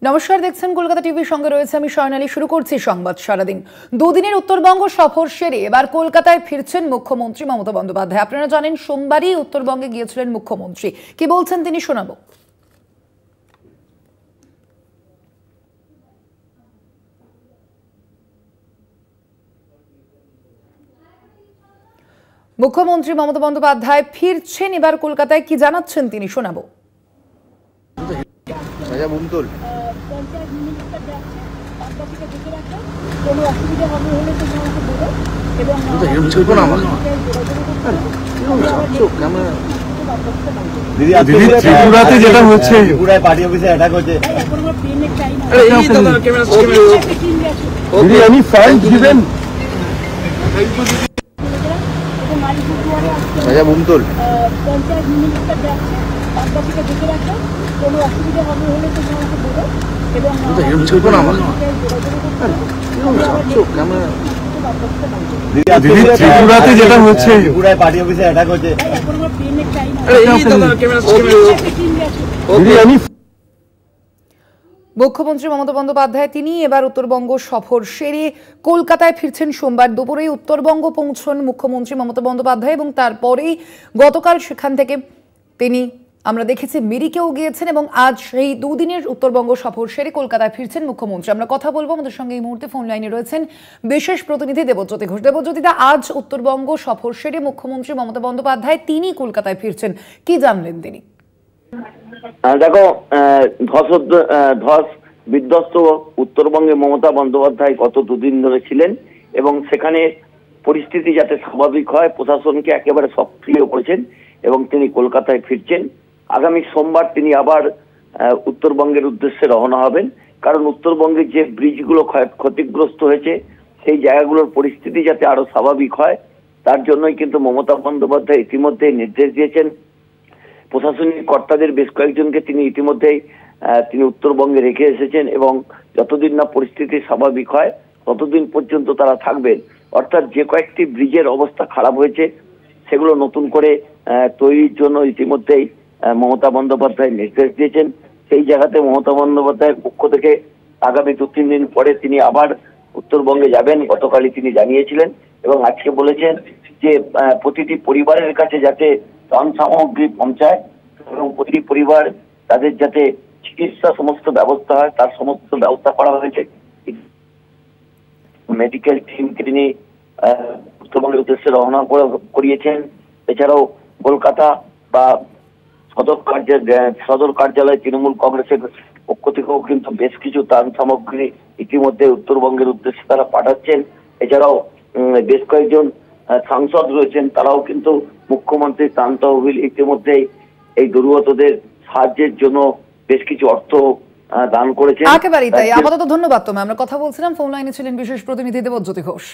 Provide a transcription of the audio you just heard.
নমস্কার, দেখছেন কলকাতা টিভির সঙ্গে রয়েছে আমি স্বর্ণালী। শুরু করছি সংবাদ সারাদিন। দুদিনের উত্তরবঙ্গ সফর সেরে এবার কলকাতায় ফিরছেন মুখ্যমন্ত্রী মমতা বন্দ্যোপাধ্যায়। আপনারা জানেন সোমবারই উত্তরবঙ্গে গিয়েছিলেন মুখ্যমন্ত্রী। কি বলছেন তিনি শোনাবো। মুখ্যমন্ত্রী মমতা বন্দ্যোপাধ্যায় ফিরছেন এবার কলকাতায়, কি জানাচ্ছেন তিনি শোনাবো। ত্রিপুরাতে যেটা হচ্ছে পার্টি অফিসে অ্যাটাক হচ্ছে, ত্রিপুরাতে যেটা হচ্ছে পার্টি অফিসে অ্যাটাক হচ্ছে। মুখ্যমন্ত্রী মমতা বন্দ্যোপাধ্যায় তিনি এবার উত্তরবঙ্গ সফর সেরে কলকাতায় ফিরছেন। সোমবার দুপুরেই উত্তরবঙ্গ পৌঁছন মুখ্যমন্ত্রী মমতা বন্দ্যোপাধ্যায় এবং তারপরেই গতকাল সেখান থেকে তিনি আমরা দেখেছি মিরিকেও গিয়েছেন এবং আজ সেই দুদিনের উত্তরবঙ্গ সফর সেরে কলকাতায় ফিরছেন মুখ্যমন্ত্রী। আমরা কথা বলবো, আমাদের সঙ্গে এই মুহূর্তে ফোন লাইনে রয়েছেন বিশেষ প্রতিনিধি দেবজ্যোতি ঘোষ। দেবজ্যোতিদা, আজ উত্তরবঙ্গ সফর সেরে মুখ্যমন্ত্রী মমতা বন্দ্যোপাধ্যায় তিনি কলকাতায় ফিরছেন, কি জানলেন তিনি? দেখো, ধস বিধ্বস্ত উত্তরবঙ্গে মমতা বন্দ্যোপাধ্যায় গত দুদিন ধরে ছিলেন এবং সেখানে পরিস্থিতি যাতে স্বাভাবিক হয় প্রশাসনকে একেবারে সক্রিয় করেছেন এবং তিনি কলকাতায় ফিরছেন। আগামী সোমবার তিনি আবার উত্তরবঙ্গের উদ্দেশ্যে রওনা হবেন, কারণ উত্তরবঙ্গের যে ব্রিজগুলো ক্ষতিগ্রস্ত হয়েছে সেই জায়গাগুলোর পরিস্থিতি যাতে আরো স্বাভাবিক হয় তার জন্যই কিন্তু মমতা বন্দ্যোপাধ্যায় ইতিমধ্যে নির্দেশ দিয়েছেন। প্রশাসনিক কর্তাদের বেশ কয়েকজনকে তিনি ইতিমধ্যেই তিনি উত্তরবঙ্গে রেখে এসেছেন এবং যতদিন না পরিস্থিতি স্বাভাবিক হয় ততদিন পর্যন্ত তারা থাকবেন। অর্থাৎ যে কয়েকটি ব্রিজের অবস্থা খারাপ হয়েছে সেগুলো নতুন করে তৈরির জন্য ইতিমধ্যেই মমতা বন্দ্যোপাধ্যায় নির্দেশ দিয়েছেন। সেই জায়গাতে মমতা বন্দ্যোপাধ্যায়ের পক্ষ থেকে আগামী 2-3 দিন পরে তিনি আবার উত্তরবঙ্গে যাবেন, গতকালই তিনি জানিয়েছিলেন এবং আজকে বলেছেন যে প্রতিটি পরিবারের কাছে যাতে ত্রাণ সামগ্রী পৌঁছায় এবং প্রতিটি পরিবার তাদের যাতে চিকিৎসা সমস্ত ব্যবস্থা হয় তার সমস্ত ব্যবস্থা করা হয়েছে। মেডিকেল টিমকে তিনি উত্তরবঙ্গের উদ্দেশ্যে রওনা করিয়েছেন। এছাড়াও কলকাতা বা সদর কার্যালয় তৃণমূল কংগ্রেসের পক্ষ থেকেও কিন্তু বেশ কিছু ত্রাণ সামগ্রী ইতিমধ্যে উত্তরবঙ্গের উদ্দেশ্যে তারা পাঠাচ্ছেন। এছাড়াও বেশ কয়েকজন সাংসদ রয়েছেন, তারাও কিন্তু মুখ্যমন্ত্রী ত্রাণ তহবিল ইতিমধ্যেই এই দুর্গতদের সাহায্যের জন্য বেশ কিছু অর্থ দান করেছেন। একেবারেই তাই। আপাতত ধন্যবাদ তোমায়। আমরা কথা বলছিলাম, ফোন লাইনে ছিলেন বিশেষ প্রতিনিধি দেবজ্যোতি ঘোষ।